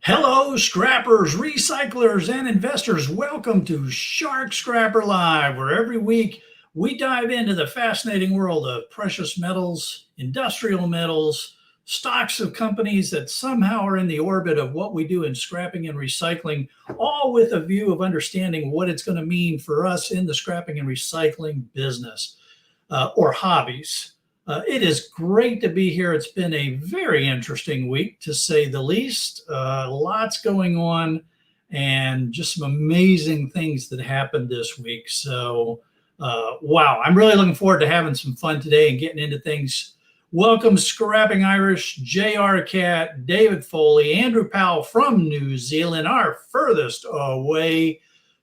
Hello, scrappers, recyclers, and investors. Welcome to Shark Scrapper Live, where every week we dive into the fascinating world of precious metals, industrial metals, stocks of companies that somehow are in the orbit of what we do in scrapping and recycling, all with a view of understanding what it's going to mean for us in the scrapping and recycling business or hobbies. It is great to be here. It's been a very interesting week, to say the least. Lots going on and just some amazing things that happened this week. So, wow, I'm really looking forward to having some fun today and getting into things. Welcome, Scrapping Irish, JR Cat, David Foley, Andrew Powell from New Zealand, our furthest away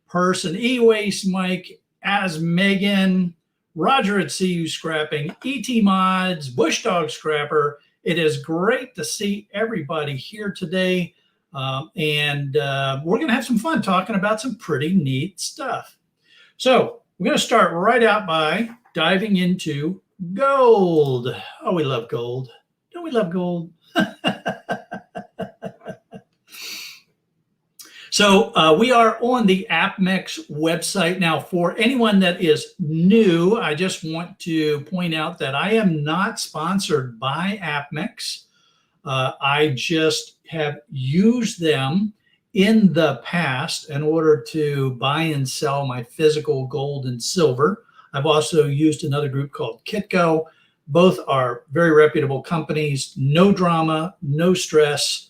person, E-Waste Mike, as Megan, Roger at CU Scrapping, ET Mods, Bush Dog Scrapper. It is great to see everybody here today. And we're going to have some fun talking about some pretty neat stuff. So we're going to start right out by diving into gold. Oh, we love gold. Don't we love gold? So we are on the AppMex website. Now, for anyone that is new, I just want to point out that I am not sponsored by AppMex. I just have used them in the past in order to buy and sell my physical gold and silver. I've also used another group called Kitco. Both are very reputable companies, no drama, no stress.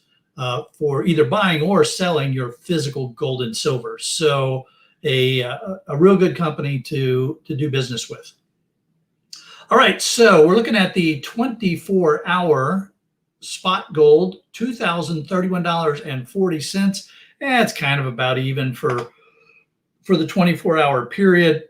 For either buying or selling your physical gold and silver. So a real good company to do business with. All right, so we're looking at the 24-hour spot gold, $2,031.40. That's kind of about even for the 24-hour period.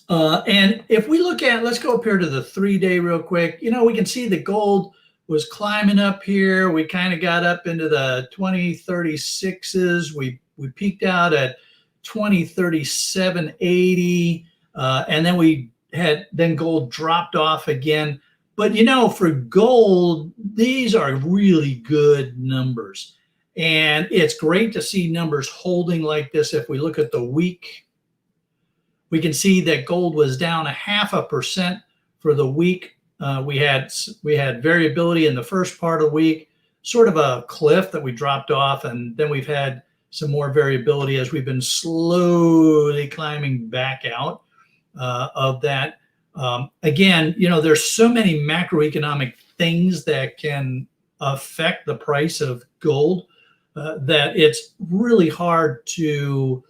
And if we look at, let's go up here to the 3-day real quick. You know, we can see the gold was climbing up here. We kind of got up into the 2036s. We peaked out at 2037.80, and then gold dropped off again. But you know, for gold, these are really good numbers, and it's great to see numbers holding like this. If we look at the week, we can see that gold was down 0.5% for the week. We had variability in the first part of the week, sort of a cliff that we dropped off, and then we've had some more variability as we've been slowly climbing back out of that. Again, you know, there's so many macroeconomic things that can affect the price of gold that it's really hard to,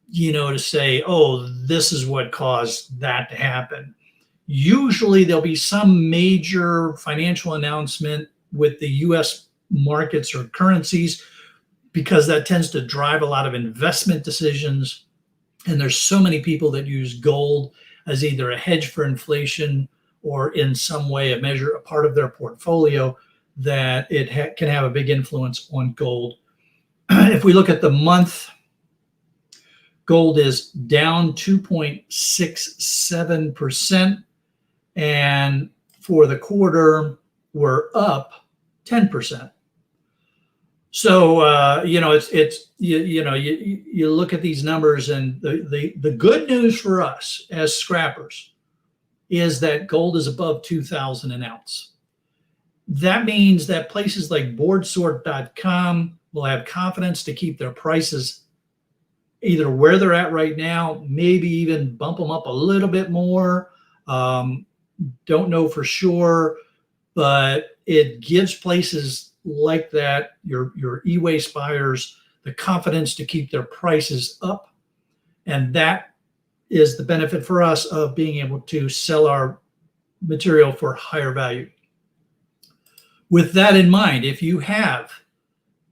you know, to say, oh, this is what caused that to happen. Usually there'll be some major financial announcement with the US markets or currencies, because that tends to drive a lot of investment decisions. And there's so many people that use gold as either a hedge for inflation or in some way a part of their portfolio, that it can have a big influence on gold. If we look at the month, gold is down 2.67%. And for the quarter, we're up 10%. So you know, you look at these numbers, and the good news for us as scrappers is that gold is above 2,000 an ounce. That means that places like boardsort.com will have confidence to keep their prices either where they're at right now, maybe even bump them up a little bit more. Don't know for sure, but it gives places like that, your e-waste buyers, the confidence to keep their prices up. And that is the benefit for us of being able to sell our material for higher value. With that in mind, if you have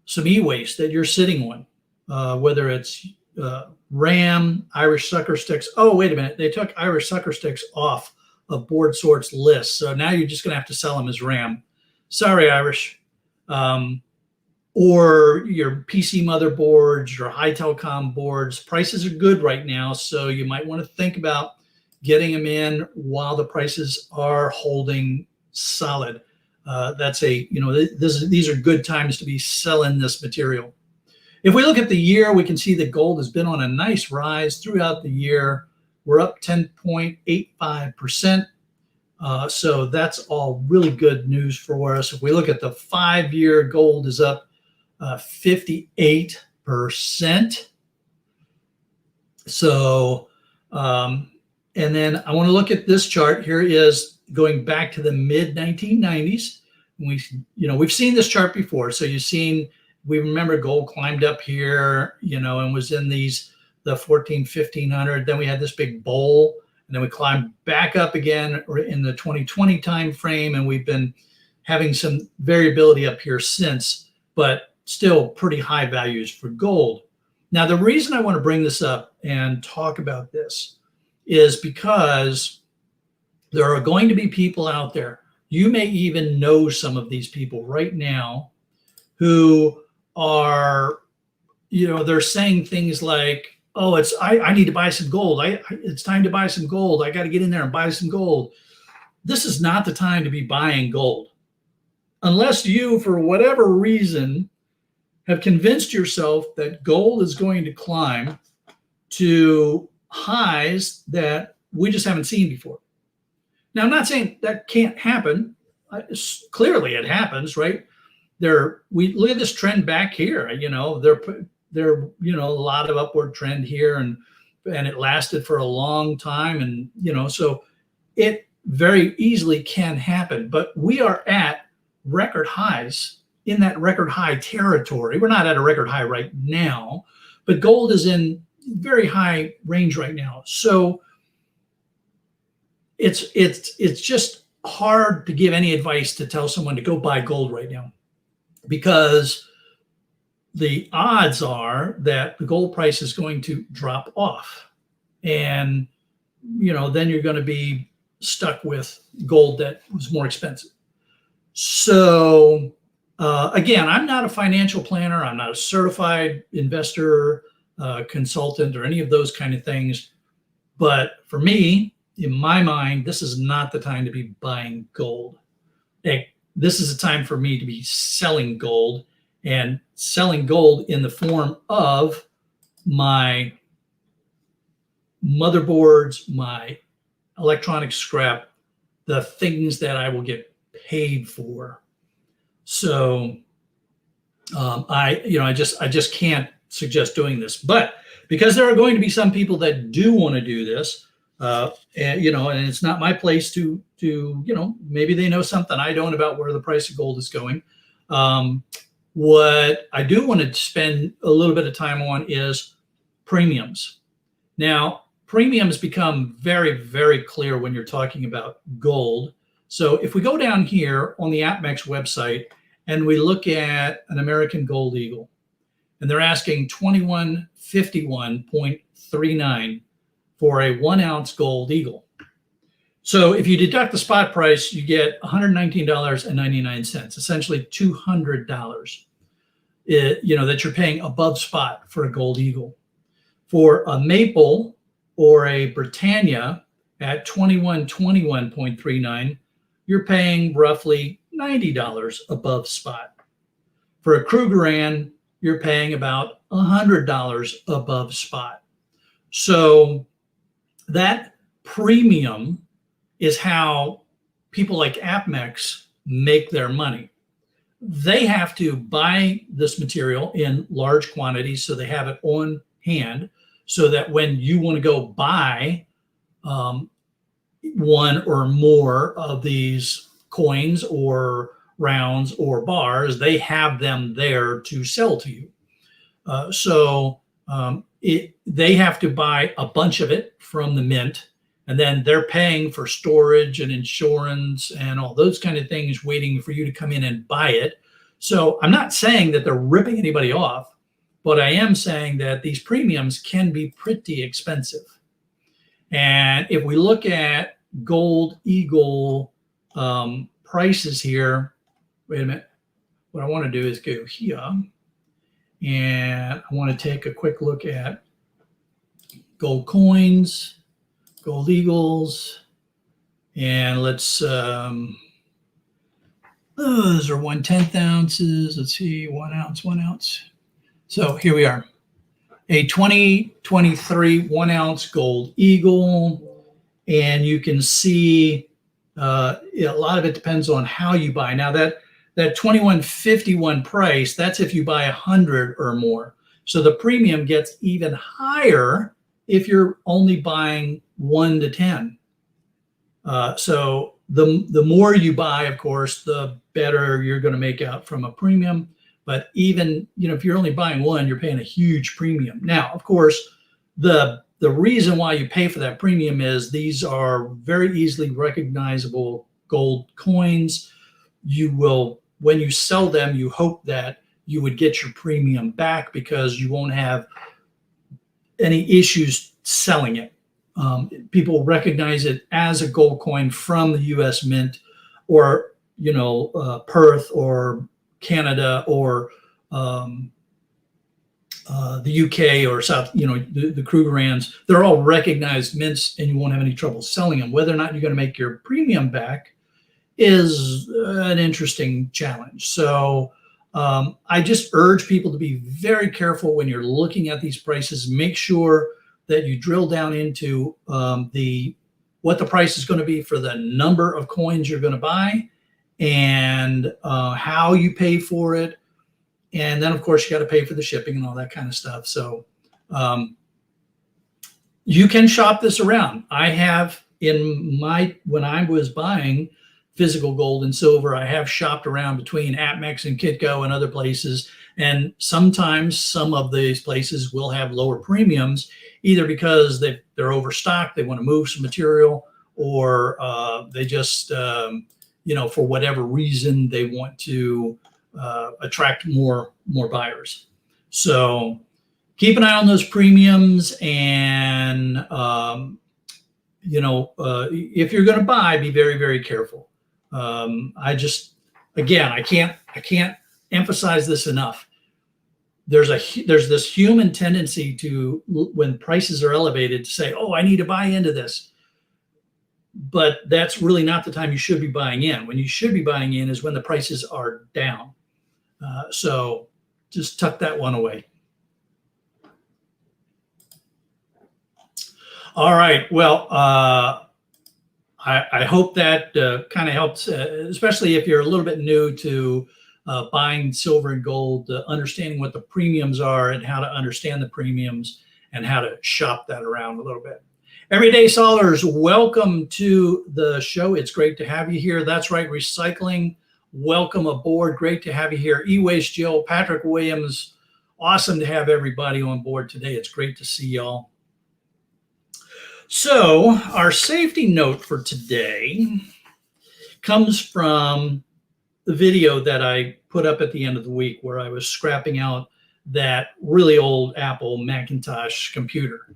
some e-waste that you're sitting on, whether it's RAM, Irish sucker sticks. Oh, wait a minute. They took Irish sucker sticks off of BoardSort's list. So now you're just going to have to sell them as RAM. Sorry, Irish. Or your PC motherboards, your high telecom boards. Prices are good right now, so you might want to think about getting them in while the prices are holding solid. that's these are good times to be selling this material. If we look at the year, we can see that gold has been on a nice rise throughout the year. We're up 10.85%. So that's all really good news for us. If we look at the 5-year, gold is up 58%. So, and then I want to look at this chart. Here is going back to the mid 1990s. We've seen this chart before. So we remember gold climbed up here, and was in the 1500. Then we had this big bowl, and then we climbed back up again in the 2020 time frame, and we've been having some variability up here since, but still pretty high values for gold. Now, the reason I want to bring this up and talk about this is because there are going to be people out there, you may even know some of these people right now, who are, they're saying things like, oh, I need to buy some gold. It's time to buy some gold. I got to get in there and buy some gold. This is not the time to be buying gold. Unless you, for whatever reason, have convinced yourself that gold is going to climb to highs that we just haven't seen before. Now, I'm not saying that can't happen. Clearly it happens, right? We look at this trend back here, there a lot of upward trend here, and it lasted for a long time, and so it very easily can happen. But we are at record highs, in that record high territory. We're not at a record high right now, but gold is in very high range right now. So it's just hard to give any advice to tell someone to go buy gold right now, because the odds are that the gold price is going to drop off, and then you're going to be stuck with gold that was more expensive. So again, I'm not a financial planner. I'm not a certified investor, consultant, or any of those kind of things. But for me, in my mind, this is not the time to be buying gold. This is a time for me to be selling gold, and selling gold in the form of my motherboards, my electronic scrap, the things that I will get paid for. So I just can't suggest doing this. But because there are going to be some people that do want to do this, and it's not my place to maybe they know something I don't about where the price of gold is going. What I do want to spend a little bit of time on is premiums. Now, premiums become very, very clear when you're talking about gold. So if we go down here on the APMEX website and we look at an American Gold Eagle, and they're asking $2151.39 for a 1 ounce gold eagle. So if you deduct the spot price, you get $119.99, essentially $200, that you're paying above spot for a gold eagle. For a maple or a Britannia at $2121.39, you're paying roughly $90 above spot. For a Krugerrand, you're paying about $100 above spot. So that premium is how people like APMEX make their money. They have to buy this material in large quantities, so they have it on hand, so that when you want to go buy one or more of these coins or rounds or bars, they have them there to sell to you. They have to buy a bunch of it from the mint, and then they're paying for storage and insurance and all those kind of things, waiting for you to come in and buy it. So I'm not saying that they're ripping anybody off, but I am saying that these premiums can be pretty expensive. And if we look at Gold Eagle prices here, wait a minute. What I want to do is go here, and I want to take a quick look at gold coins, Gold Eagles, and let's Those are 1/10 ounces. Let's see, 1 ounce, 1 ounce. So here we are. A 2023 1 ounce gold eagle. And you can see a lot of it depends on how you buy. Now that 21.51 price, that's if you buy 100 or more. So the premium gets even higher if you're only buying 1 to 10. So the more you buy, of course, the better you're going to make out from a premium. But even, if you're only buying 1, you're paying a huge premium. Now, of course, the reason why you pay for that premium is these are very easily recognizable gold coins. You will, when you sell them, you hope that you would get your premium back because you won't have any issues selling it. People recognize it as a gold coin from the U.S. Mint, or Perth, or Canada, or the UK, or South. The Krugerrands. They're all recognized mints, and you won't have any trouble selling them. Whether or not you're going to make your premium back is an interesting challenge. So I just urge people to be very careful when you're looking at these prices. Make sure that you drill down into what the price is going to be for the number of coins you're going to buy, and how you pay for it. And then, of course, you got to pay for the shipping and all that kind of stuff. So you can shop this around. I have when I was buying physical gold and silver, I have shopped around between APMEX and Kitco and other places. And sometimes some of these places will have lower premiums, either because they're overstocked, they want to move some material, or they just, for whatever reason, they want to attract more buyers. So keep an eye on those premiums, and if you're going to buy, be very, very careful. I can't emphasize this enough. There's this human tendency to, when prices are elevated, to say, "Oh, I need to buy into this." But that's really not the time you should be buying in. When you should be buying in is when the prices are down. So just tuck that one away. All right. Well, I hope that kind of helps, especially if you're a little bit new to buying silver and gold, understanding what the premiums are and how to understand the premiums and how to shop that around a little bit. Everyday Solers, welcome to the show. It's great to have you here. That's right, Recycling, welcome aboard. Great to have you here. E-Waste Jill, Patrick Williams, awesome to have everybody on board today. It's great to see y'all. So our safety note for today comes from the video that I put up at the end of the week, where I was scrapping out that really old Apple Macintosh computer.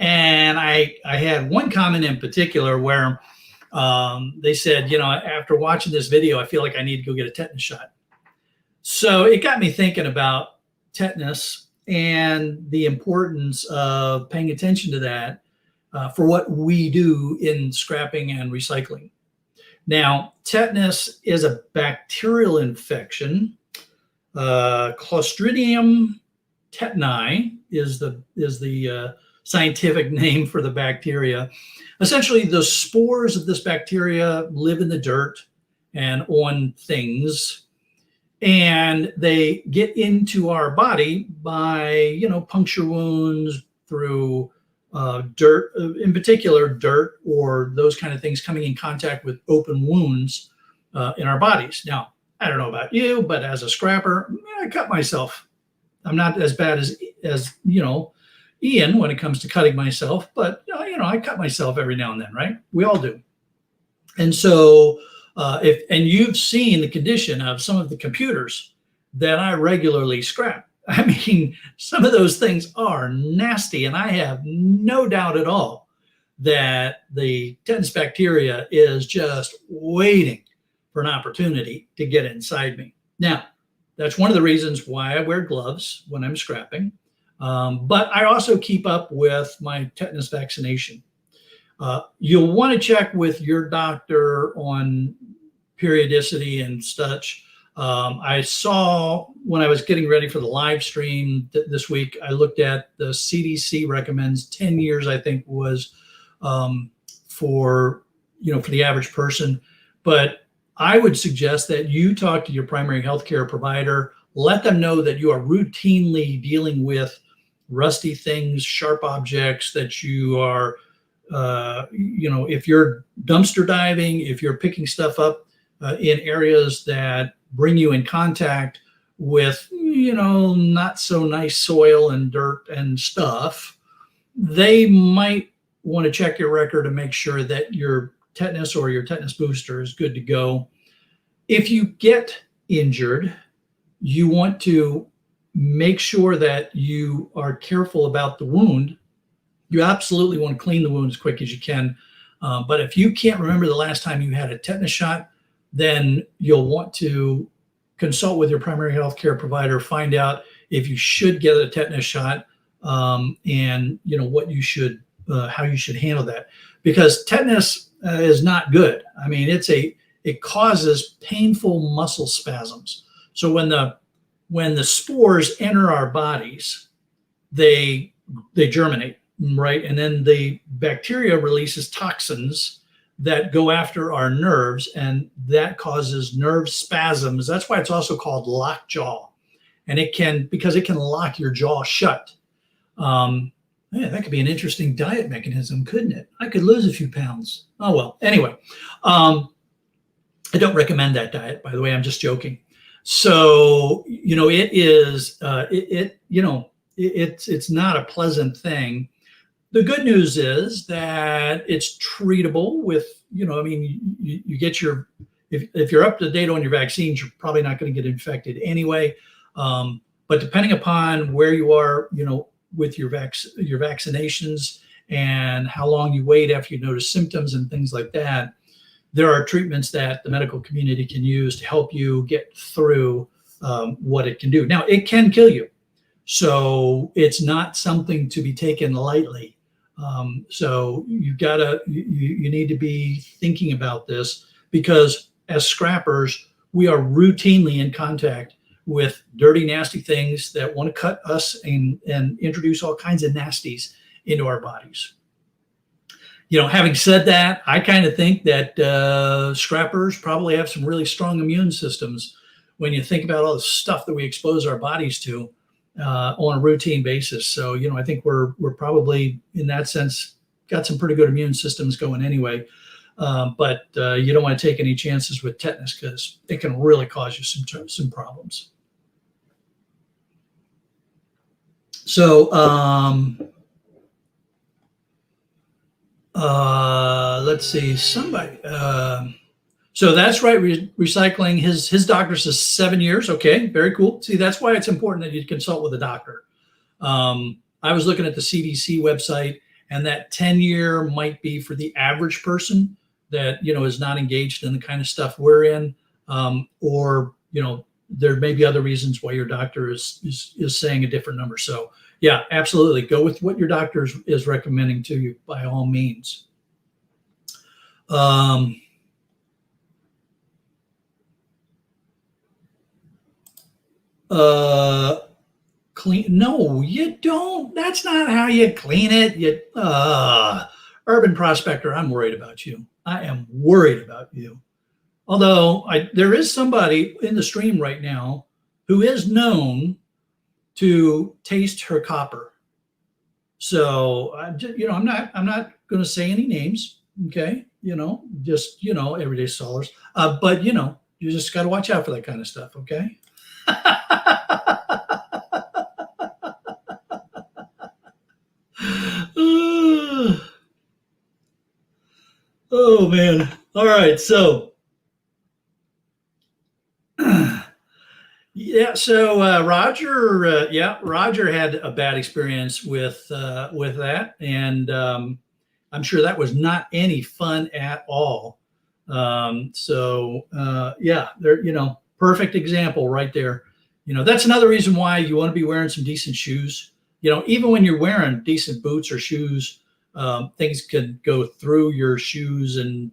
And I had one comment in particular where they said, after watching this video, I feel like I need to go get a tetanus shot. So it got me thinking about tetanus and the importance of paying attention to that for what we do in scrapping and recycling. Now, tetanus is a bacterial infection. Clostridium tetani is the scientific name for the bacteria. Essentially, the spores of this bacteria live in the dirt and on things, and they get into our body by, puncture wounds, through dirt, in particular dirt, or those kind of things coming in contact with open wounds in our bodies. Now, I don't know about you, but as a scrapper, I cut myself. I'm not as bad as Ian when it comes to cutting myself, but I cut myself every now and then, right? We all do. And so and you've seen the condition of some of the computers that I regularly scrap. I mean, some of those things are nasty, and I have no doubt at all that the tetanus bacteria is just waiting for an opportunity to get inside me. Now, that's one of the reasons why I wear gloves when I'm scrapping. But I also keep up with my tetanus vaccination. You'll want to check with your doctor on periodicity and such. I saw when I was getting ready for the live stream this week, I looked at the CDC recommends 10 years, I think was for the average person. But I would suggest that you talk to your primary healthcare provider, let them know that you are routinely dealing with rusty things, sharp objects, that you are, if you're dumpster diving, if you're picking stuff up in areas that bring you in contact with, not so nice soil and dirt and stuff, they might want to check your record to make sure that your tetanus or your tetanus booster is good to go. If you get injured, you want to make sure that you are careful about the wound. You absolutely want to clean the wound as quick as you can. But if you can't remember the last time you had a tetanus shot, then you'll want to consult with your primary healthcare provider, find out if you should get a tetanus shot, and what you should, how you should handle that. Because tetanus is not good. I mean, it causes painful muscle spasms. So when the spores enter our bodies, they germinate, right? And then the bacteria releases toxins that go after our nerves, and that causes nerve spasms. That's why it's also called lockjaw. And because it can lock your jaw shut. That could be an interesting diet mechanism, couldn't it? I could lose a few pounds. Oh, well, anyway. I don't recommend that diet, by the way, I'm just joking. So, it is, it's not a pleasant thing. The good news is that it's treatable with, you get if you're up to date on your vaccines, you're probably not going to get infected anyway. But depending upon where you are, with your vaccinations and how long you wait after you notice symptoms and things like that, there are treatments that the medical community can use to help you get through what it can do. Now, it can kill you. So it's not something to be taken lightly. So you need to be thinking about this, because as scrappers, we are routinely in contact with dirty, nasty things that want to cut us and introduce all kinds of nasties into our bodies. Having said that, I kind of think that scrappers probably have some really strong immune systems when you think about all the stuff that we expose our bodies to on a routine basis. So, I think we're probably, in that sense, got some pretty good immune systems going anyway. But you don't want to take any chances with tetanus, because it can really cause you some problems. So let's see, somebody. So that's right. Recycling. His doctor says 7 years. Okay, very cool. See, that's why it's important that you consult with a doctor. I was looking at the CDC website, and that 10-year might be for the average person that is not engaged in the kind of stuff we're in, or there may be other reasons why your doctor is saying a different number. So yeah, absolutely, go with what your doctor is recommending to you by all means. Clean? No, you don't. That's not how you clean it. Urban Prospector, I'm worried about you. I am worried about you. Although there is somebody in the stream right now who is known to taste her copper. So I'm not going to say any names. Okay, just everyday sellers. But you just got to watch out for that kind of stuff. Okay. Oh man. All right. So yeah. So Roger had a bad experience with that, and I'm sure that was not any fun at all. There, perfect example right there. That's another reason why you want to be wearing some decent shoes. Even when you're wearing decent boots or shoes, things could go through your shoes and,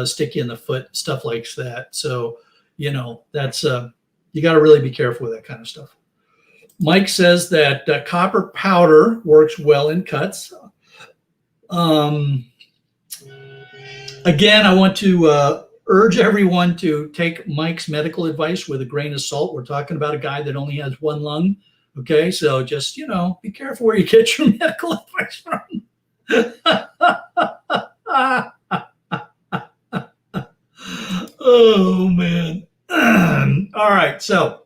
stick you in the foot, stuff like that. So, that's you got to really be careful with that kind of stuff. Mike says that copper powder works well in cuts. Again, I want to urge everyone to take Mike's medical advice with a grain of salt. We're talking about a guy that only has one lung. Okay, so just, be careful where you get your medical advice from. Oh, man. All right, so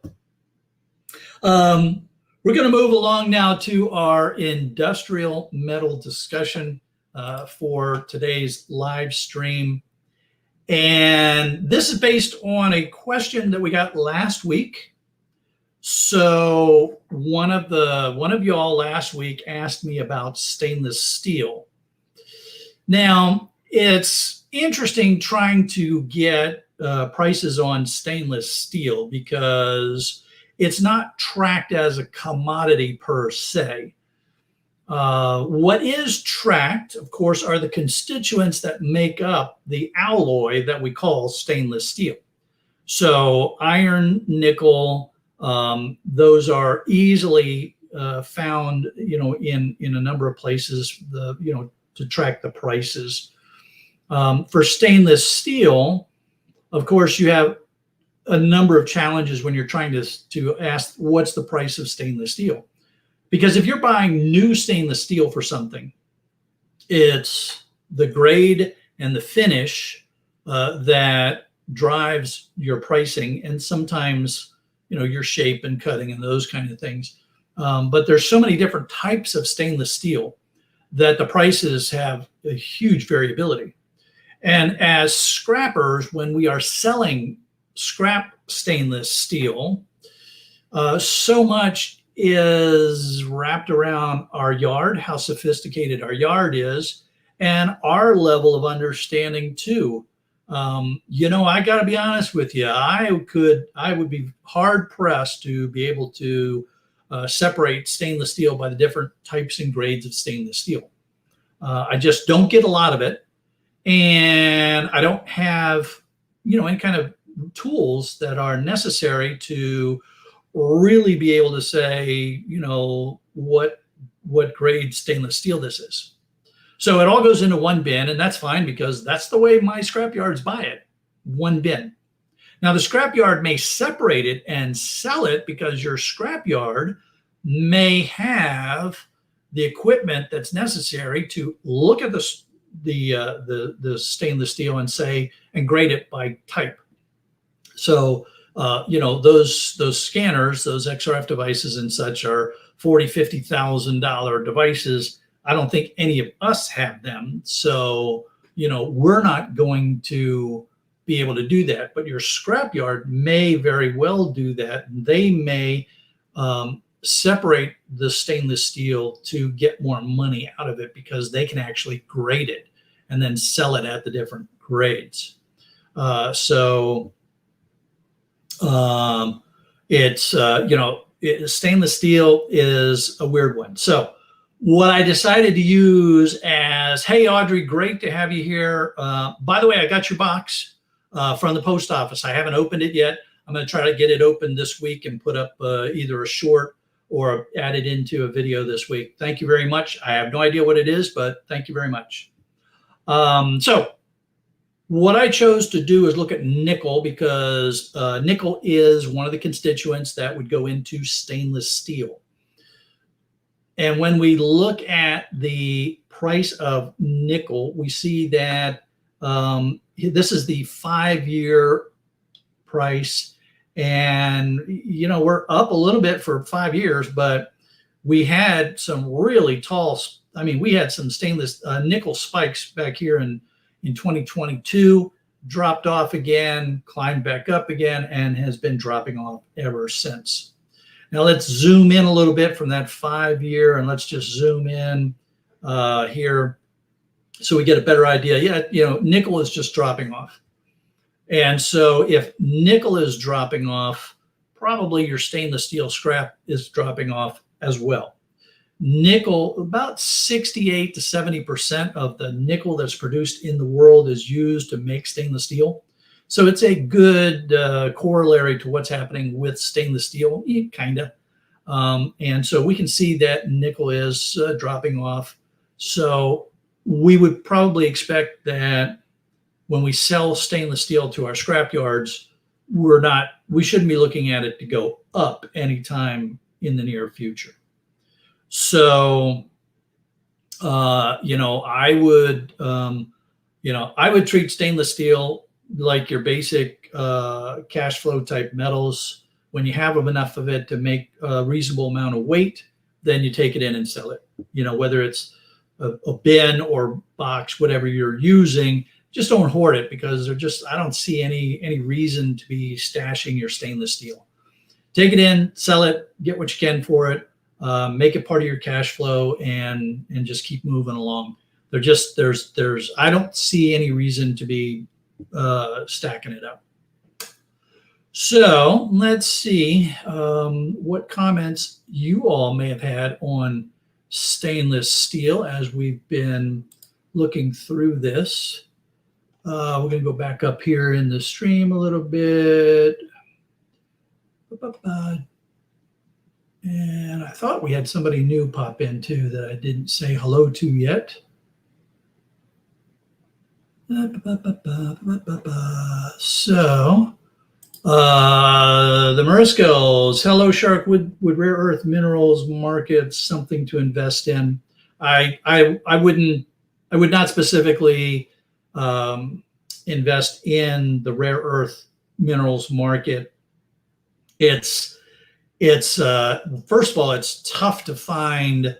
we're going to move along now to our industrial metal discussion for today's live stream. And this is based on a question that we got last week. So one of y'all last week asked me about stainless steel. Now, it's interesting trying to get prices on stainless steel because it's not tracked as a commodity per se. What is tracked, of course, are the constituents that make up the alloy that we call stainless steel. So iron, nickel, those are easily found, in a number of places, to track the prices. For stainless steel, of course, you have a number of challenges when you're trying to ask what's the price of stainless steel. Because if you're buying new stainless steel for something, it's the grade and the finish that drives your pricing, and sometimes, your shape and cutting and those kind of things. But there's so many different types of stainless steel that the prices have a huge variability. And as scrappers, when we are selling scrap stainless steel, so much is wrapped around our yard, how sophisticated our yard is, and our level of understanding too. I got to be honest with you. I would be hard pressed to be able to separate stainless steel by the different types and grades of stainless steel. I just don't get a lot of it, and I don't have, any kind of tools that are necessary to really be able to say, what grade stainless steel this is. So it all goes into one bin, and that's fine because that's the way my scrap yards buy it, one bin. Now the scrap yard may separate it and sell it because your scrap yard may have the equipment that's necessary to look at the stainless steel and grade it by type. So those scanners, those XRF devices and such are $40,000, $50,000 devices. I don't think any of us have them. So, we're not going to be able to do that. But your scrapyard may very well do that. They may separate the stainless steel to get more money out of it because they can actually grade it and then sell it at the different grades. Stainless steel is a weird one. So what I decided to use as, hey, Audrey, great to have you here. By the way, I got your box from the post office. I haven't opened it yet. I'm going to try to get it open this week and put up either a short or add it into a video this week. Thank you very much. I have no idea what it is, but thank you very much. So what I chose to do is look at nickel because nickel is one of the constituents that would go into stainless steel. And when we look at the price of nickel, we see that this is the 5-year price. And, we're up a little bit for 5 years, but we had some really tall, we had some stainless nickel spikes back here in 2022, dropped off again, climbed back up again, and has been dropping off ever since. Now let's zoom in a little bit from that 5-year, and let's just zoom in here so we get a better idea. Yeah, nickel is just dropping off. And so if nickel is dropping off, probably your stainless steel scrap is dropping off as well. Nickel, about 68 to 70% of the nickel that's produced in the world is used to make stainless steel. So it's a good corollary to what's happening with stainless steel, kind of. And so we can see that nickel is dropping off. So we would probably expect that when we sell stainless steel to our scrap yards, we shouldn't be looking at it to go up anytime in the near future. So, I would treat stainless steel like your basic cash flow type metals. When you have enough of it to make a reasonable amount of weight, then you take it in and sell it. Whether it's a bin or box, whatever you're using, just don't hoard it, because I don't see any reason to be stashing your stainless steel. Take it in, sell it, get what you can for it, make it part of your cash flow, and just keep moving along. I don't see any reason to be stacking it up. So let's see what comments you all may have had on stainless steel as we've been looking through this. We're going to go back up here in the stream a little bit. And I thought we had somebody new pop in too that I didn't say hello to yet. So, the Mariscos, hello Shark, would rare earth minerals markets something to invest in? I would not specifically invest in the rare earth minerals market. It's first of all, it's tough to find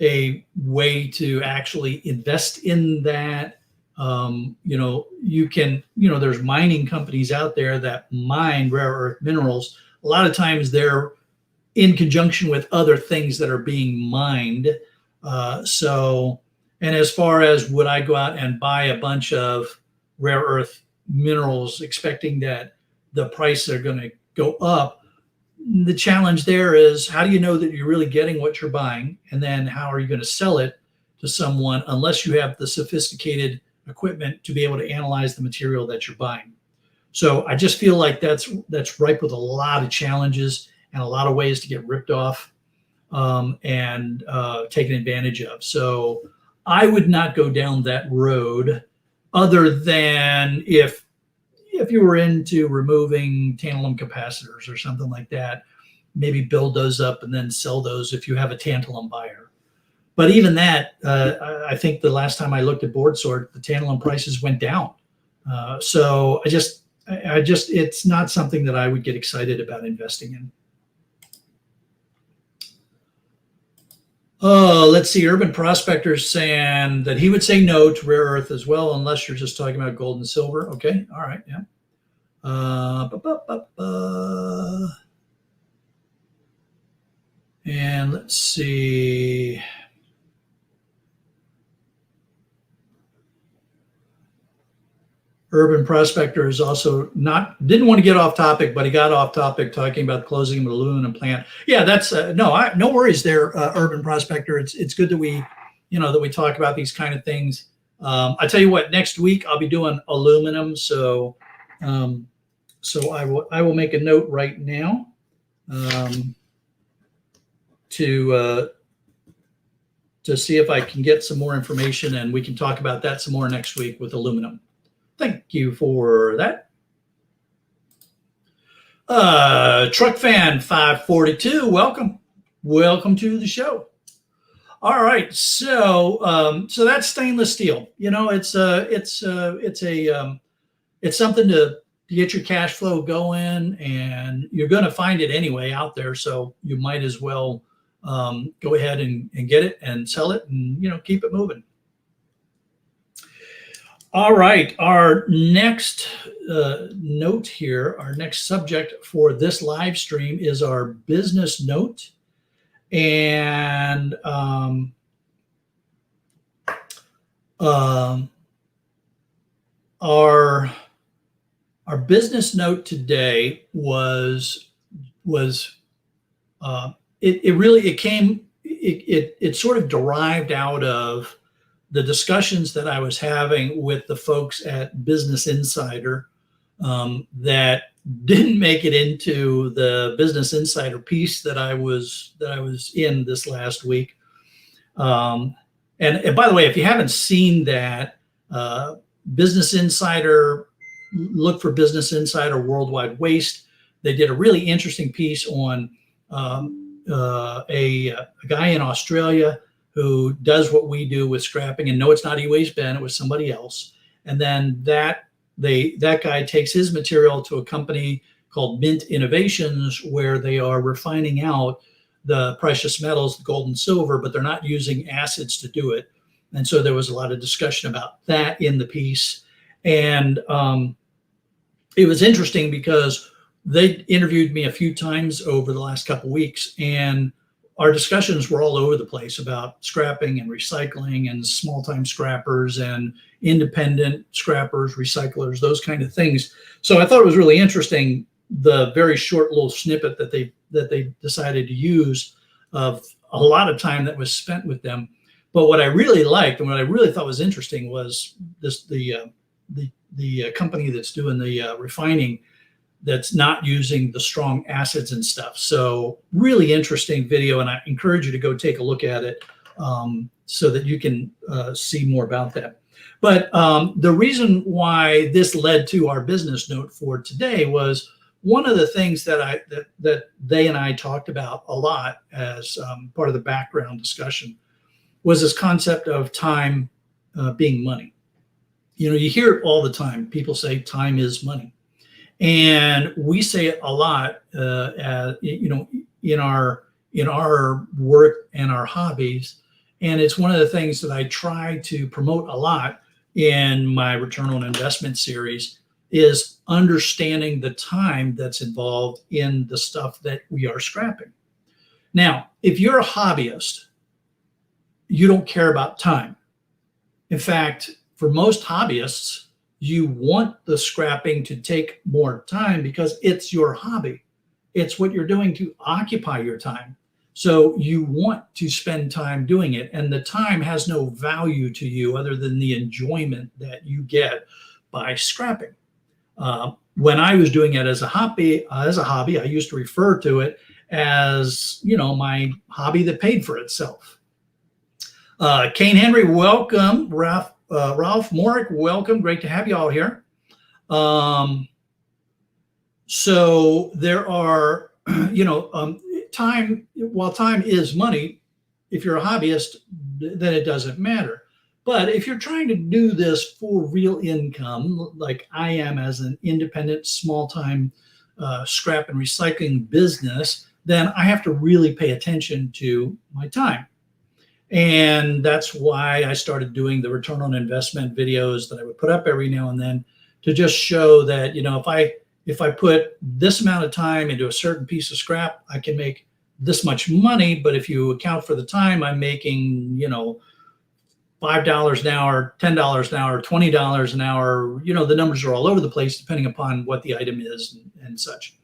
a way to actually invest in that. You can, there's mining companies out there that mine rare earth minerals. A lot of times they're in conjunction with other things that are being mined. And as far as would I go out and buy a bunch of rare earth minerals expecting that the prices are going to go up, the challenge there is, how do you know that you're really getting what you're buying? And then how are you going to sell it to someone unless you have the sophisticated equipment to be able to analyze the material that you're buying? So I just feel like that's ripe with a lot of challenges and a lot of ways to get ripped off and taken advantage of. So I would not go down that road, other than if you were into removing tantalum capacitors or something like that, maybe build those up and then sell those if you have a tantalum buyer. But even that, I think the last time I looked at board sort, the tantalum prices went down. So it's not something that I would get excited about investing in. Let's see. Urban Prospector's saying that he would say no to rare earth as well, unless you're just talking about gold and silver. Okay. All right. Yeah. And let's see. Urban Prospector is also didn't want to get off topic, but he got off topic talking about closing an aluminum plant. Yeah, that's no worries there, Urban Prospector. It's good that we talk about these kind of things. I tell you what, next week I'll be doing aluminum, so I will make a note right now to see if I can get some more information, and we can talk about that some more next week with aluminum. Thank you for that. Truck Fan 542, welcome to the show. All right, so that's stainless steel. It's something to get your cash flow going, and you're going to find it anyway out there. So you might as well go ahead and get it and sell it, and keep it moving. All right, our next note here, our next subject for this live stream is our business note. And our business note today was it sort of derived out of the discussions that I was having with the folks at Business Insider, that didn't make it into the Business Insider piece that I was in this last week. And by the way, if you haven't seen that, Business Insider, look for Business Insider Worldwide Waste. They did a really interesting piece on a guy in Australia who does what we do with scrapping. And no, it's not E-Waste Ben, it was somebody else. And then that guy takes his material to a company called Mint Innovations, where they are refining out the precious metals, the gold and silver, but they're not using acids to do it. And so there was a lot of discussion about that in the piece. And it was interesting because they interviewed me a few times over the last couple of weeks, and our discussions were all over the place about scrapping and recycling and small-time scrappers and independent scrappers, recyclers, those kind of things. So I thought it was really interesting, the very short little snippet that they decided to use of a lot of time that was spent with them. But what I really liked and what I really thought was interesting was the company that's doing the refining, that's not using the strong acids and stuff. So really interesting video, and I encourage you to go take a look at it so that you can see more about that. But the reason why this led to our business note for today was one of the things that they and I talked about a lot as part of the background discussion was this concept of time being money. You know, you hear it all the time. People say time is money. And we say it a lot, you know, in our work and our hobbies. And it's one of the things that I try to promote a lot in my return on investment series, is understanding the time that's involved in the stuff that we are scrapping. Now, if you're a hobbyist, you don't care about time. In fact, for most hobbyists, you want the scrapping to take more time because it's your hobby. It's what you're doing to occupy your time. So you want to spend time doing it, and the time has no value to you other than the enjoyment that you get by scrapping. When I was doing it as a hobby, I used to refer to it as, you know, my hobby that paid for itself. Kane Henry, welcome. Ralph Morick, welcome. Great to have you all here. So there are, you know, time, while time is money, if you're a hobbyist, then it doesn't matter. But if you're trying to do this for real income, like I am as an independent, small-time scrap and recycling business, then I have to really pay attention to my time. And that's why I started doing the return on investment videos that I would put up every now and then, to just show that, you know, if I put this amount of time into a certain piece of scrap, I can make this much money. But if you account for the time, I'm making, you know, $5 an hour, $10 an hour, $20 an hour. You know, the numbers are all over the place depending upon what the item is and such.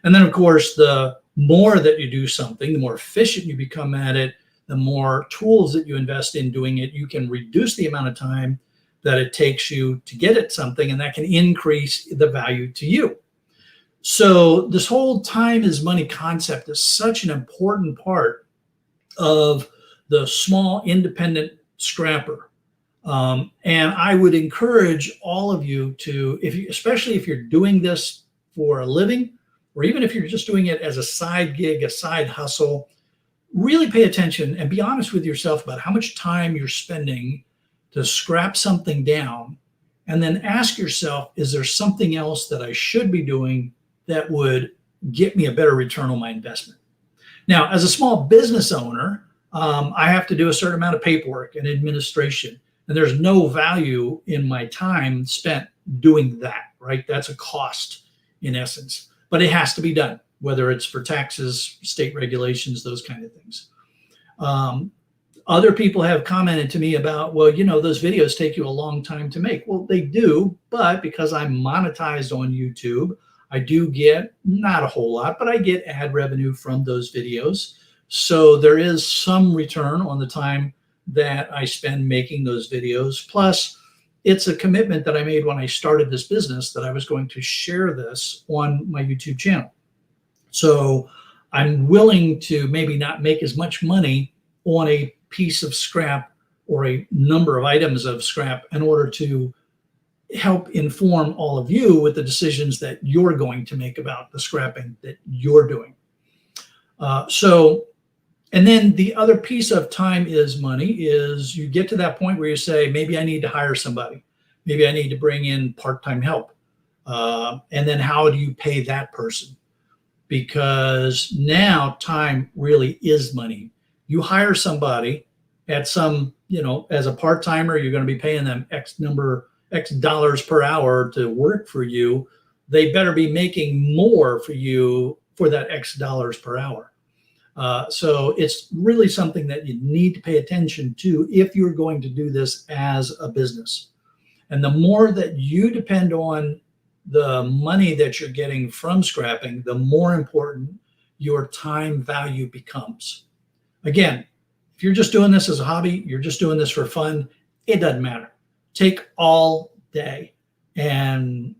And then, of course, the more that you do something, the more efficient you become at it, the more tools that you invest in doing it, you can reduce the amount of time that it takes you to get at something, and that can increase the value to you. So this whole time is money concept is such an important part of the small independent scrapper. And I would encourage all of you to, especially if you're doing this for a living, or even if you're just doing it as a side gig, a side hustle, really pay attention and be honest with yourself about how much time you're spending to scrap something down, and then ask yourself, is there something else that I should be doing that would get me a better return on my investment? Now, as a small business owner, I have to do a certain amount of paperwork and administration, and there's no value in my time spent doing that, right? That's a cost in essence, but it has to be done, whether it's for taxes, state regulations, those kind of things. Other people have commented to me about, well, you know, those videos take you a long time to make. Well, they do, but because I'm monetized on YouTube, I do get, not a whole lot, but I get ad revenue from those videos, So there is some return on the time that I spend making those videos. Plus, it's a commitment that I made when I started this business that I was going to share this on my YouTube channel. So I'm willing to maybe not make as much money on a piece of scrap or a number of items of scrap in order to help inform all of you with the decisions that you're going to make about the scrapping that you're doing. And then the other piece of time is money is you get to that point where you say, maybe I need to hire somebody. Maybe I need to bring in part-time help. And then how do you pay that person? Because now time really is money. You hire somebody at some, as a part-timer, you're going to be paying them X dollars per hour to work for you. They better be making more for you for that X dollars per hour. So it's really something that you need to pay attention to if you're going to do this as a business. And the more that you depend on the money that you're getting from scrapping, the more important your time value becomes. Again, if you're just doing this as a hobby, you're just doing this for fun, it doesn't matter. Take all day and,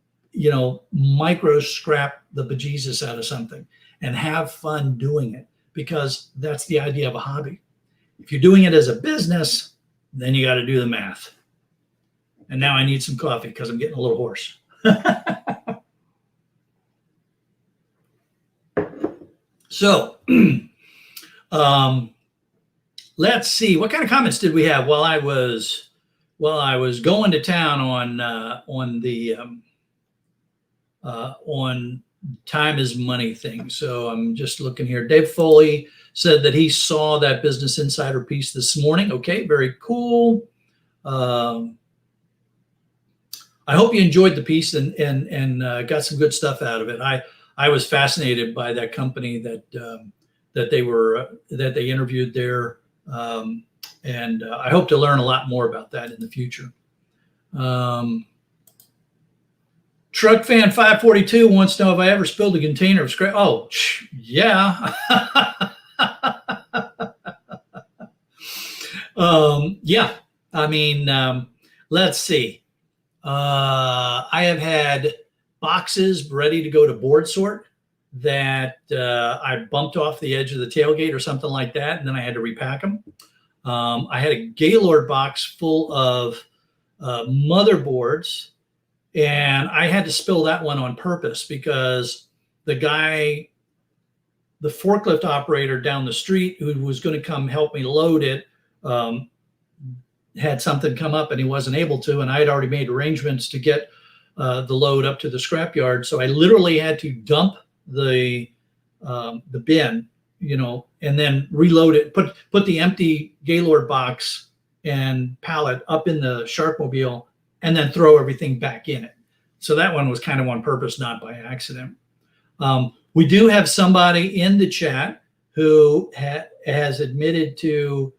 micro scrap the bejesus out of something and have fun doing it, because that's the idea of a hobby. If you're doing it as a business, then you got to do the math. And now I need some coffee because I'm getting a little hoarse. So let's see, what kind of comments did we have while I was going to town on time is money thing. So I'm just looking here. Dave Foley said that he saw that Business Insider piece this morning. Okay, very cool. I hope you enjoyed the piece and got some good stuff out of it. I was fascinated by that company that they interviewed there, and I hope to learn a lot more about that in the future. Truck Fan 542 wants to know if I ever spilled a container of scrap. Oh, yeah. Yeah. I mean, let's see. I have had boxes ready to go to board sort that I bumped off the edge of the tailgate or something like that, and then I had to repack them. I had a Gaylord box full of motherboards, and I had to spill that one on purpose because the forklift operator down the street who was going to come help me load it had something come up and he wasn't able to, and I had already made arrangements to get the load up to the scrapyard. So I literally had to dump the bin, and then reload it, put the empty Gaylord box and pallet up in the Sharkmobile, and then throw everything back in it. So that one was kind of on purpose, not by accident. We do have somebody in the chat who has admitted to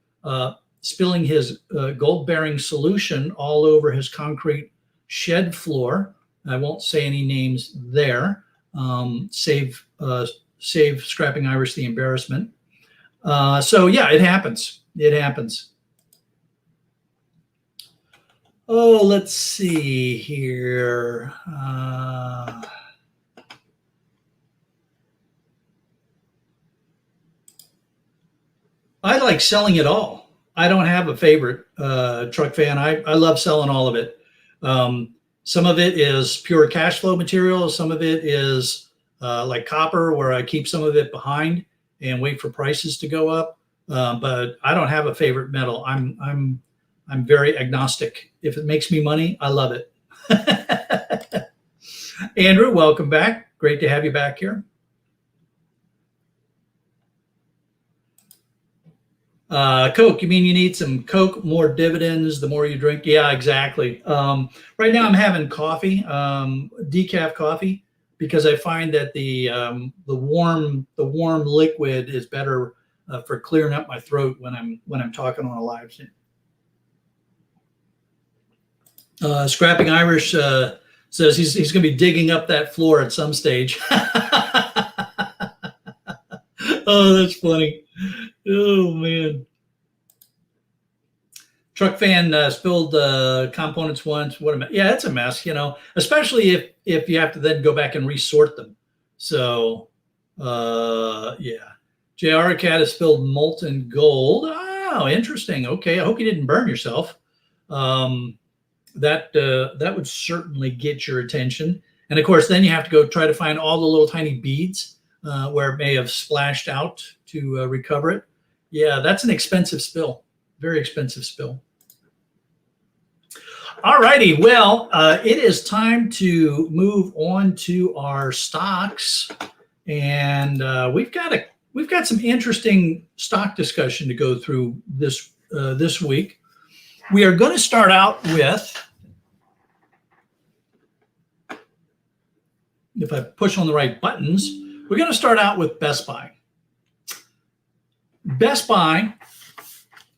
spilling his gold bearing solution all over his concrete shed floor. I won't say any names there. Save Scrapping Irish the embarrassment. So yeah, it happens. It happens. Oh, let's see here. I like selling it all. I don't have a favorite Truck Fan. I love selling all of it. Some of it is pure cash flow material. Some of it is like copper, where I keep some of it behind and wait for prices to go up. But I don't have a favorite metal. I'm very agnostic. If it makes me money, I love it. Andrew, welcome back. Great to have you back here. Coke, you mean you need some Coke, more dividends, the more you drink? Yeah, exactly. Right now I'm having coffee, decaf coffee, because I find that the warm liquid is better for clearing up my throat when I'm talking on a live stream. Scrapping Irish says he's going to be digging up that floor at some stage. Oh, that's funny. Oh man. Truck fan spilled components once. What a mess. Yeah, it's a mess, especially if you have to then go back and resort them. So, yeah. JR Cat has spilled molten gold. Oh, interesting. Okay, I hope you didn't burn yourself. That would certainly get your attention. And of course, then you have to go try to find all the little tiny beads where it may have splashed out to recover it. Yeah, that's an expensive spill. Very expensive spill. All righty. Well, it is time to move on to our stocks, and we've got some interesting stock discussion to go through this week. We are going to start out with, if I push on the right buttons, we're going to start out with Best Buy. Best Buy,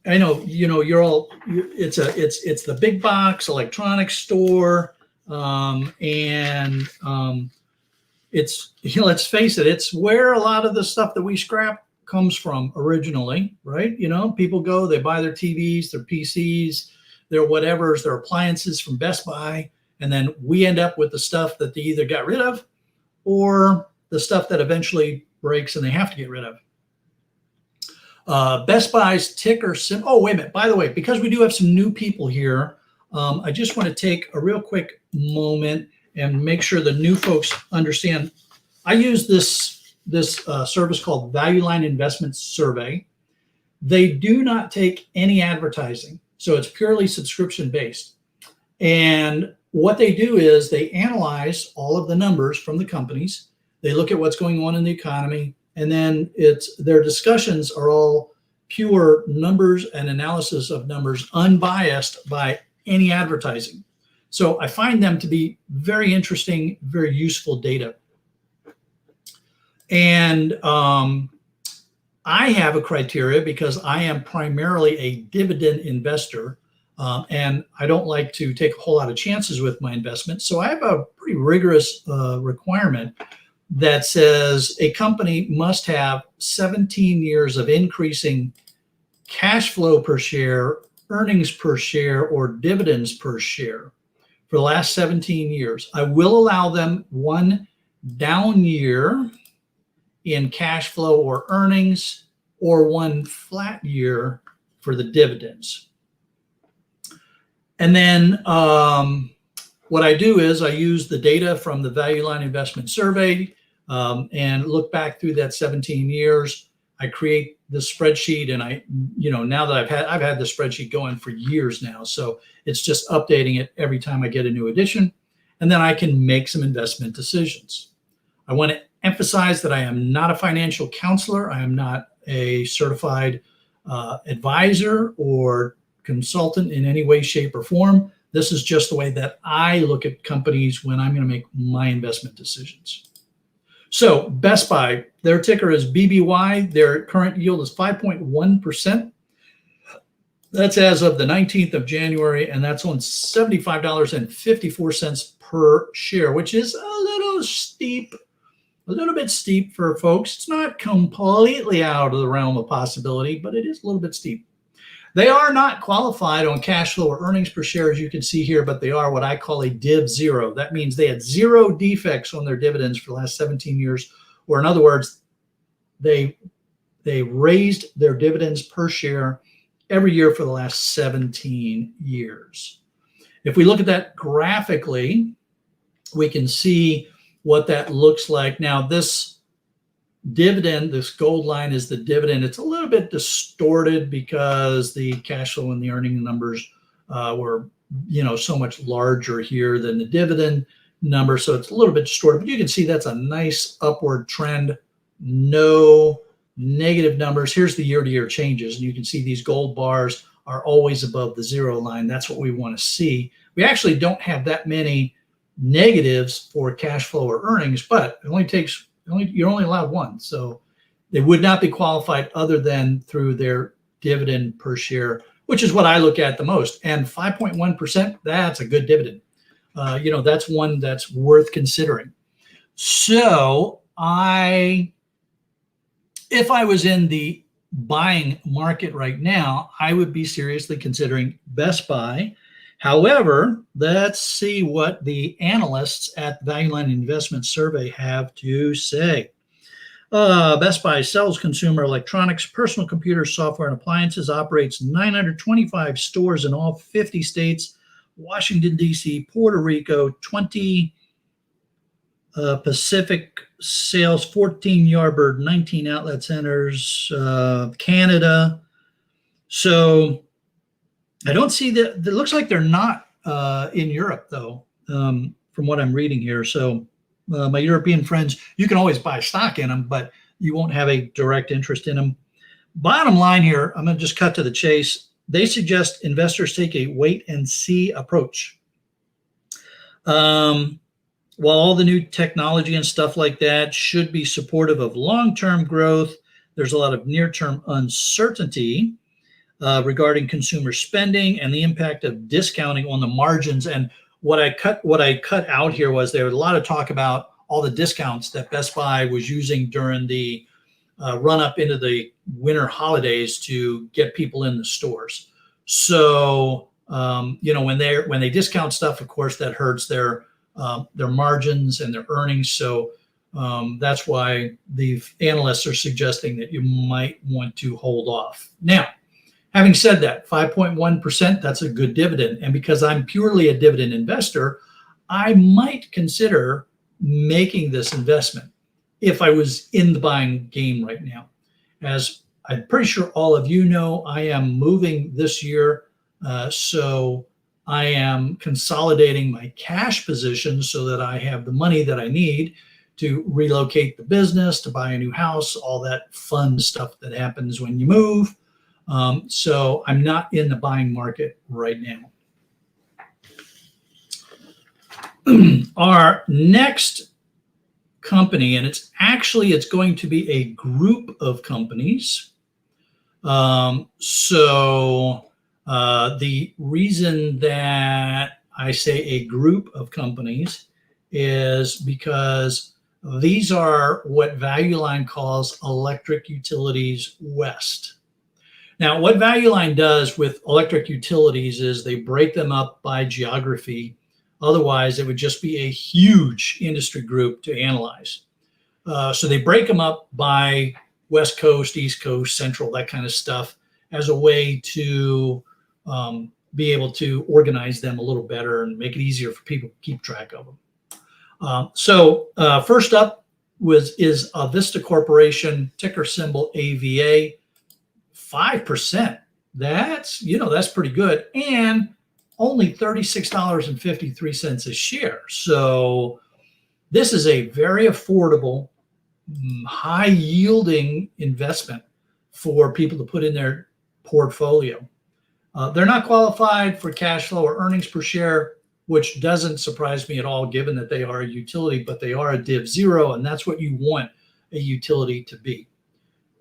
I know, it's the big box electronics store. It's, let's face it, it's where a lot of the stuff that we scrap comes from originally, right? People go, they buy their TVs, their PCs, their whatevers, their appliances from Best Buy. And then we end up with the stuff that they either got rid of or the stuff that eventually breaks and they have to get rid of. Best Buy's ticker symbol. Oh, wait a minute. By the way, because we do have some new people here, I just want to take a real quick moment and make sure the new folks understand. I use this service called Value Line Investment Survey. They do not take any advertising, so it's purely subscription based. And what they do is they analyze all of the numbers from the companies. They look at what's going on in the economy. And then their discussions are all pure numbers and analysis of numbers, unbiased by any advertising. So I find them to be very interesting, very useful data. And I have a criteria because I am primarily a dividend investor, and I don't like to take a whole lot of chances with my investments. So I have a pretty rigorous requirement that says a company must have 17 years of increasing cash flow per share, earnings per share, or dividends per share for the last 17 years. I will allow them one down year in cash flow or earnings, or one flat year for the dividends. And then what I do is I use the data from the Value Line Investment Survey and look back through that 17 years. I create the spreadsheet, and now that I've had the spreadsheet going for years now, so it's just updating it every time I get a new edition, and then I can make some investment decisions. I want to emphasize that I am not a financial counselor. I am not a certified advisor or consultant in any way, shape, or form. This is just the way that I look at companies when I'm going to make my investment decisions. So Best Buy, their ticker is BBY. Their current yield is 5.1%. That's as of the 19th of January, and that's on $75.54 per share, which is a little bit steep for folks. It's not completely out of the realm of possibility, but it is a little bit steep. They are not qualified on cash flow or earnings per share, as you can see here, but they are what I call a div zero. That means they had zero defects on their dividends for the last 17 years, or in other words, they raised their dividends per share every year for the last 17 years. If we look at that graphically, we can see what that looks like. Now, this dividend, this gold line is the dividend. It's a little bit distorted because the cash flow and the earning numbers were, so much larger here than the dividend number. So it's a little bit distorted, but you can see that's a nice upward trend. No negative numbers. Here's the year-to-year changes. And you can see these gold bars are always above the zero line. That's what we want to see. We actually don't have that many negatives for cash flow or earnings, but it only takes you're only allowed one. So they would not be qualified other than through their dividend per share, which is what I look at the most. And 5.1%, that's a good dividend. That's one that's worth considering. So if I was in the buying market right now, I would be seriously considering Best Buy. However, let's see what the analysts at Value Line Investment Survey have to say. Best Buy sells consumer electronics, personal computers, software, and appliances, operates 925 stores in all 50 states, Washington, D.C., Puerto Rico, 20 Pacific sales, 14 Yardbird, 19 outlet centers, Canada. So I don't see that. It looks like they're not in Europe, though, from what I'm reading here. So my European friends, you can always buy stock in them, but you won't have a direct interest in them. Bottom line here, I'm going to just cut to the chase. They suggest investors take a wait and see approach. While all the new technology and stuff like that should be supportive of long-term growth, there's a lot of near-term uncertainty regarding consumer spending and the impact of discounting on the margins. And what I cut out here was there was a lot of talk about all the discounts that Best Buy was using during the run up into the winter holidays to get people in the stores. So when they discount stuff, of course, that hurts their margins and their earnings. So that's why the analysts are suggesting that you might want to hold off. Now, having said that, 5.1%, that's a good dividend. And because I'm purely a dividend investor, I might consider making this investment if I was in the buying game right now. As I'm pretty sure all of you know, I am moving this year. So I am consolidating my cash position so that I have the money that I need to relocate the business, to buy a new house, all that fun stuff that happens when you move. So I'm not in the buying market right now. Our next company, and it's going to be a group of companies. The reason that I say a group of companies is because these are what Value Line calls Electric Utilities West. Now, what Value Line does with electric utilities is they break them up by geography. Otherwise, it would just be a huge industry group to analyze. So they break them up by West Coast, East Coast, Central, that kind of stuff, as a way to be able to organize them a little better and make it easier for people to keep track of them. First up is Avista Corporation, ticker symbol AVA, 5%. That's pretty good. And only $36.53 a share. So this is a very affordable, high yielding investment for people to put in their portfolio. They're not qualified for cash flow or earnings per share, which doesn't surprise me at all, given that they are a utility, but they are a Div 0, and that's what you want a utility to be.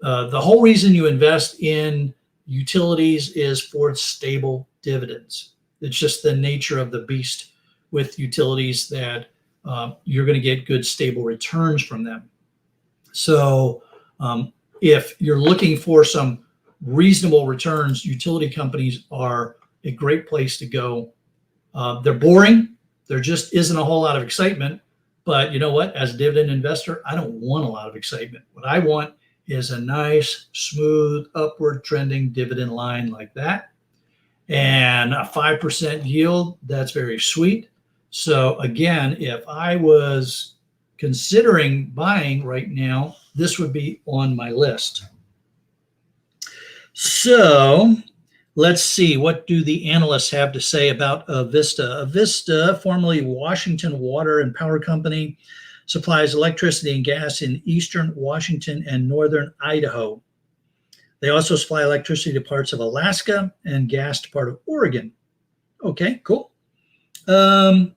The whole reason you invest in utilities is for stable dividends. It's just the nature of the beast with utilities that you're going to get good, stable returns from them. So if you're looking for some reasonable returns, utility companies are a great place to go. They're boring. There just isn't a whole lot of excitement. But you know what? As a dividend investor, I don't want a lot of excitement. What I want is a nice, smooth, upward trending dividend line like that. And a 5% yield, that's very sweet. So again, if I was considering buying right now, this would be on my list. So let's see, what do the analysts have to say about Avista? Avista, formerly Washington Water and Power Company, supplies electricity and gas in eastern Washington and northern Idaho. They also supply electricity to parts of Alaska and gas to part of Oregon. Okay, cool. So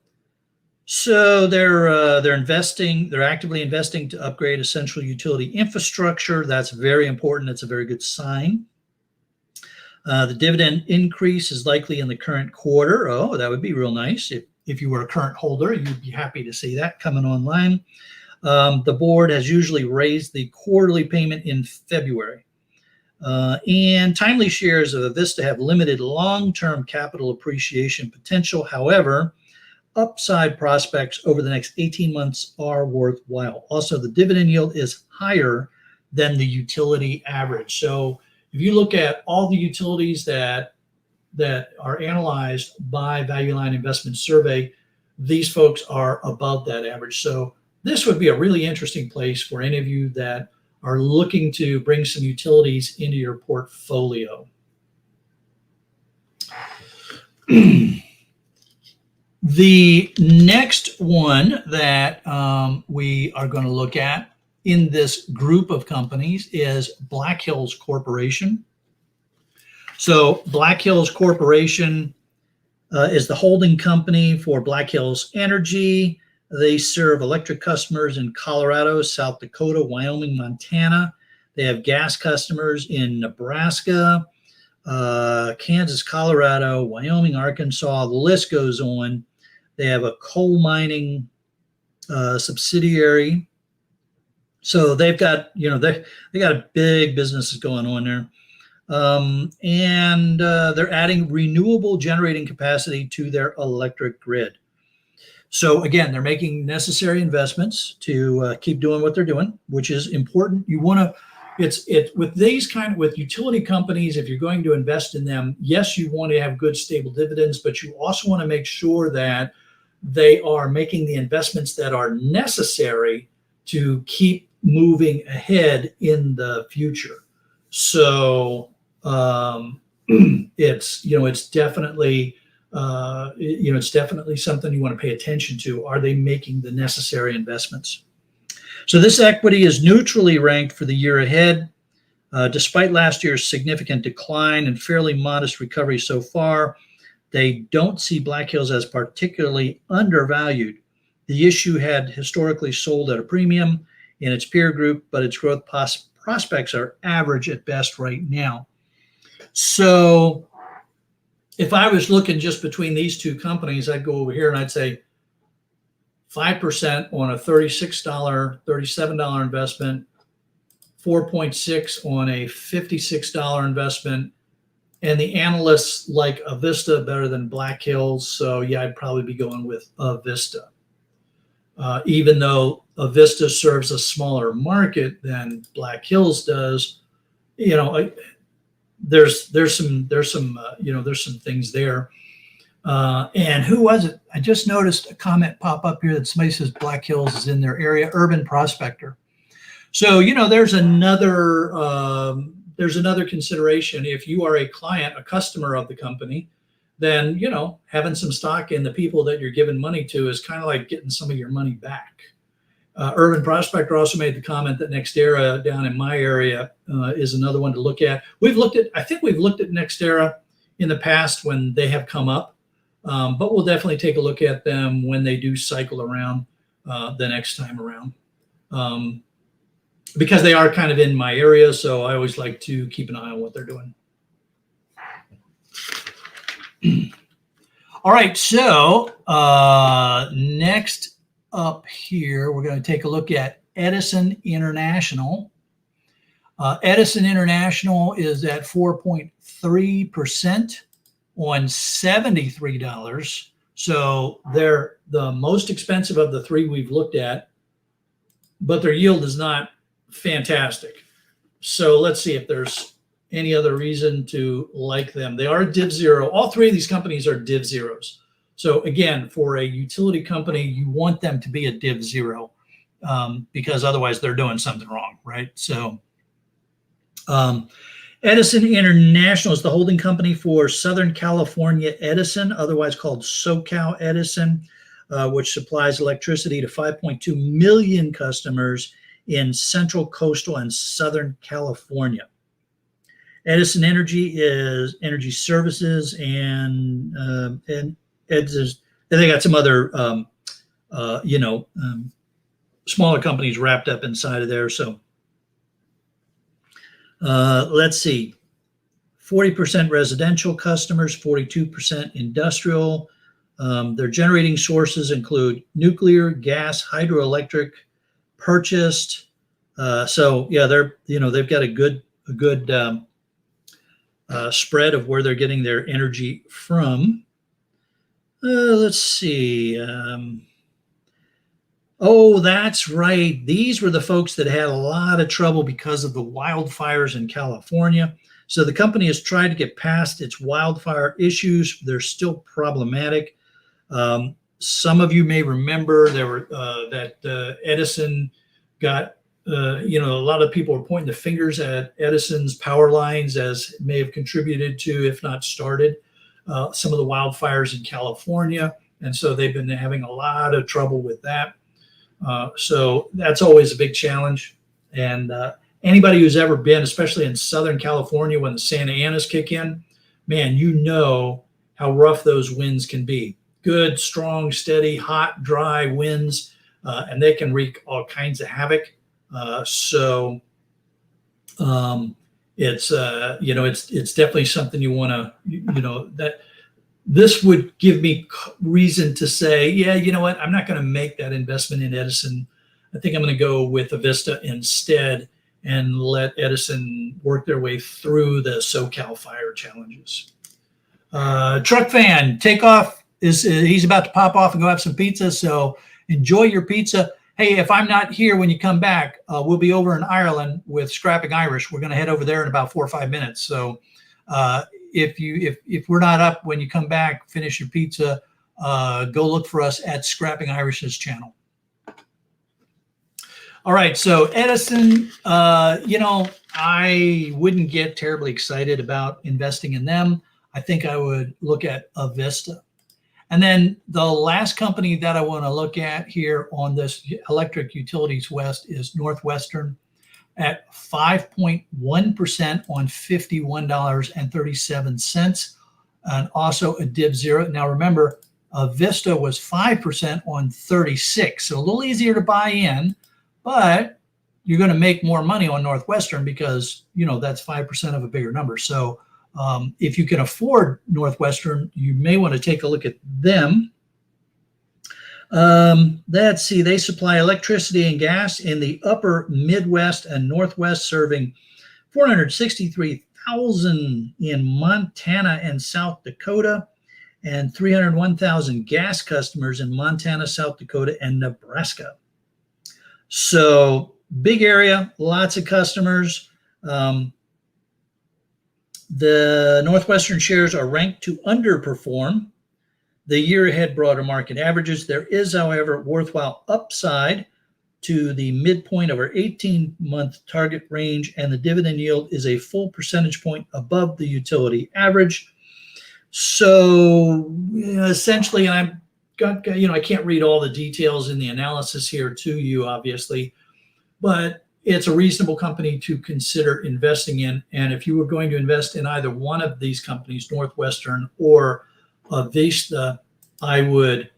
they're investing. They're actively investing to upgrade essential utility infrastructure. That's very important. That's a very good sign. The dividend increase is likely in the current quarter. Oh, that would be real nice. If you were a current holder, you'd be happy to see that coming online. The board has usually raised the quarterly payment in February. And timely shares of Avista have limited long-term capital appreciation potential. However, upside prospects over the next 18 months are worthwhile. Also, the dividend yield is higher than the utility average. So if you look at all the utilities that are analyzed by Value Line Investment Survey, these folks are above that average. So this would be a really interesting place for any of you that are looking to bring some utilities into your portfolio. The next one that we are going to look at in this group of companies is Black Hills Corporation. So Black Hills Corporation is the holding company for Black Hills Energy. They serve electric customers in Colorado, South Dakota, Wyoming, Montana. They have gas customers in Nebraska, Kansas, Colorado, Wyoming, Arkansas. The list goes on. They have a coal mining subsidiary. So they've got, they got a big business going on there. And they're adding renewable generating capacity to their electric grid. So again, they're making necessary investments to keep doing what they're doing, which is important. You want to, it's with these with utility companies, if you're going to invest in them, yes, you want to have good, stable dividends, but you also want to make sure that they are making the investments that are necessary to keep moving ahead in the future. So it's definitely it's definitely something you want to pay attention to. Are they making the necessary investments? So this equity is neutrally ranked for the year ahead. Despite last year's significant decline and fairly modest recovery so far, they don't see Black Hills as particularly undervalued. The issue had historically sold at a premium in its peer group, but its growth prospects are average at best right now. So if I was looking just between these two companies, I'd go over here and I'd say 5% on a $36, $37 investment, 4.6 on a $56 investment, and the analysts like Avista better than Black Hills. So yeah, I'd probably be going with Avista. Even though Avista serves a smaller market than Black Hills does, there's some things there. And who was it? I just noticed a comment pop up here that somebody says Black Hills is in their area. Urban Prospector. So there's another consideration. If you are a client, a customer of the company, then having some stock in the people that you're giving money to is kind of like getting some of your money back. Urban Prospector also made the comment that NextEra down in my area is another one to look at. I think we've looked at NextEra in the past when they have come up, but we'll definitely take a look at them when they do cycle around the next time around, because they are kind of in my area. So I always like to keep an eye on what they're doing. All right, so next up here, we're going to take a look at Edison International. Edison International is at 4.3% on $73. So they're the most expensive of the three we've looked at, but their yield is not fantastic. So let's see if there's any other reason to like them. They are div zero. All three of these companies are div zeros. So again, for a utility company, you want them to be a div zero because otherwise they're doing something wrong, right? So Edison International is the holding company for Southern California Edison, otherwise called SoCal Edison, which supplies electricity to 5.2 million customers in Central, Coastal, and Southern California. Edison Energy is energy services, and they got some other, smaller companies wrapped up inside of there. So let's see, 40% residential customers, 42% industrial. Their generating sources include nuclear, gas, hydroelectric, purchased. So yeah, they've got a good spread of where they're getting their energy from. Let's see. Oh, that's right. These were the folks that had a lot of trouble because of the wildfires in California. So the company has tried to get past its wildfire issues. They're still problematic. Some of you may remember there were that Edison got, a lot of people were pointing the fingers at Edison's power lines as may have contributed to, if not started, some of the wildfires in California. And so they've been having a lot of trouble with that. So that's always a big challenge. And anybody who's ever been, especially in Southern California, when the Santa Anas kick in, man, you know how rough those winds can be. Good, strong, steady, hot, dry winds, and they can wreak all kinds of havoc. So it's definitely something you want to, that this would give me reason to say, yeah, you know what, I'm not going to make that investment in Edison. I think I'm going to go with Avista instead and let Edison work their way through the SoCal fire challenges. Truck fan, takeoff he's about to pop off and go have some pizza. So enjoy your pizza. Hey, if I'm not here when you come back, we'll be over in Ireland with Scrapping Irish. We're going to head over there in about 4 or 5 minutes. So if we're not up when you come back, finish your pizza, go look for us at Scrapping Irish's channel. All right, so Edison, I wouldn't get terribly excited about investing in them. I think I would look at Avista. And then the last company that I want to look at here on this Electric Utilities West is Northwestern at 5.1% on $51.37, and also a div zero. Now remember, Vista was 5% on 36, so a little easier to buy in, but you're going to make more money on Northwestern because that's 5% of a bigger number. So if you can afford Northwestern, you may want to take a look at them. Let's see, they supply electricity and gas in the upper Midwest and Northwest, serving 463,000 in Montana and South Dakota, and 301,000 gas customers in Montana, South Dakota, and Nebraska. So big area, lots of customers. The Northwestern shares are ranked to underperform the year ahead broader market averages. There is, however, worthwhile upside to the midpoint of our 18-month target range, and the dividend yield is a full percentage point above the utility average. So essentially, and I can't read all the details in the analysis here to you, obviously, but it's a reasonable company to consider investing in. And if you were going to invest in either one of these companies, Northwestern or Avista, I would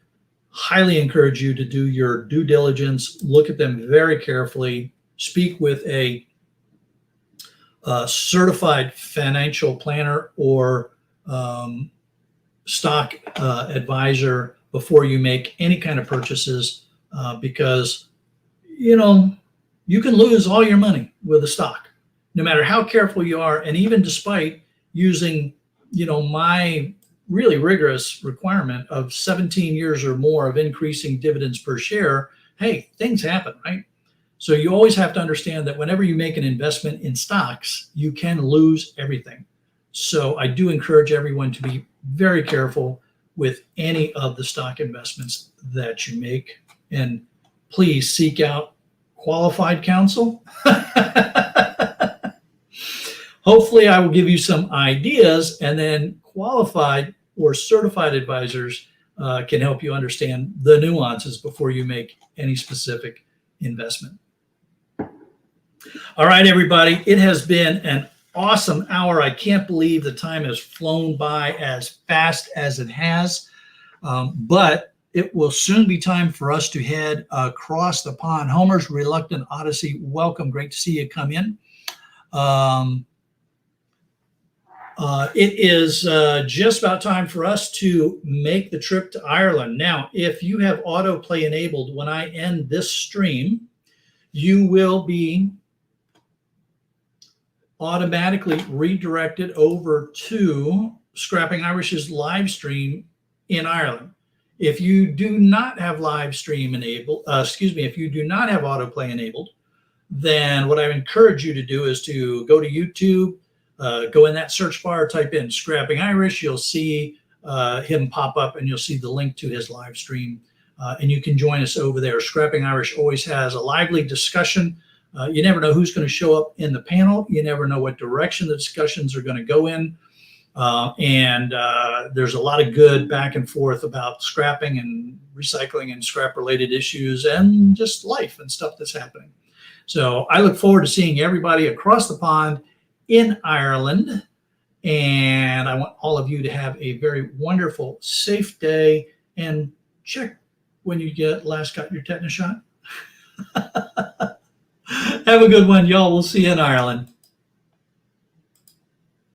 highly encourage you to do your due diligence, look at them very carefully, speak with a certified financial planner or stock advisor before you make any kind of purchases, because you can lose all your money with a stock, no matter how careful you are. And even despite using, my really rigorous requirement of 17 years or more of increasing dividends per share, hey, things happen, right? So you always have to understand that whenever you make an investment in stocks, you can lose everything. So I do encourage everyone to be very careful with any of the stock investments that you make. And please seek out qualified counsel. Hopefully I will give you some ideas, and then qualified or certified advisors can help you understand the nuances before you make any specific investment. All right, everybody, it has been an awesome hour. I can't believe the time has flown by as fast as it has, but it will soon be time for us to head across the pond. Homer's Reluctant Odyssey, welcome. Great to see you come in. It is just about time for us to make the trip to Ireland. Now, if you have autoplay enabled, when I end this stream, you will be automatically redirected over to Scrapping Irish's live stream in Ireland. If you do not have live stream enabled, if you do not have autoplay enabled, then what I encourage you to do is to go to YouTube, go in that search bar, type in Scrapping Irish. You'll see him pop up, and you'll see the link to his live stream, and you can join us over there. Scrapping Irish always has a lively discussion. You never know who's going to show up in the panel. You never know what direction the discussions are going to go in. And there's a lot of good back and forth about scrapping and recycling and scrap related issues and just life and stuff that's happening. So I look forward to seeing everybody across the pond in Ireland. And I want all of you to have a very wonderful, safe day, and check when you last got your tetanus shot. Have a good one, y'all. We'll see you in Ireland.